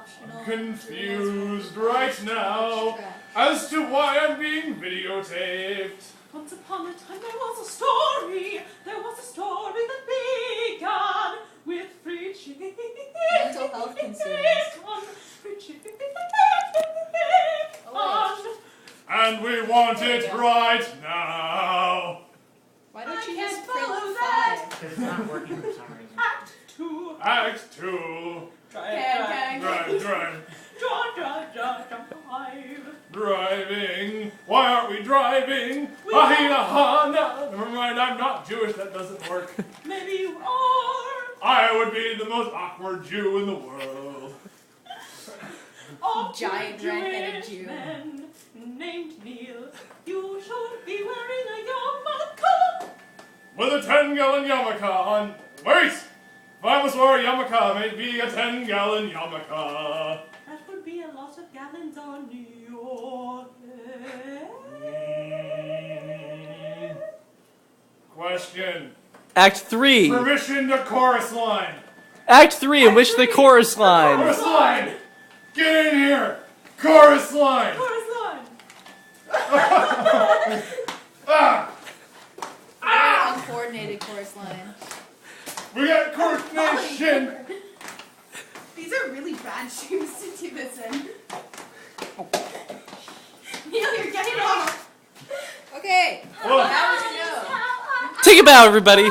optional. Confused right now as to why I'm being videotaped. Once upon a time there was a story. There was a story that began with free chicken. Mental health concerns. Free chicken. And we want it right now. Why don't you can't just print follow 5? It's not working for some reason. Act 2. Act 2. Drive. Driving. Why aren't we driving? Never mind, I'm not Jewish. That doesn't work. Maybe you are. I would be the most awkward Jew in the world. Giant red-headed Jew. Man named Neal. You should be wearing a yarmulke. With a 10-gallon yarmulke on. Wait! If I was wearing a yarmulke, maybe a 10-gallon yarmulke. That would be a lot of gallons on your head. Question. Act 3. Permission to chorus line. Act 3, in which the chorus line. Chorus line! Get in here! Chorus line! Chorus line. Ah! Very uncoordinated chorus line. We got coordination! These are really bad shoes to do this in. Neal, you're getting off. Okay. Whoa. Now we know. Take a bow, everybody.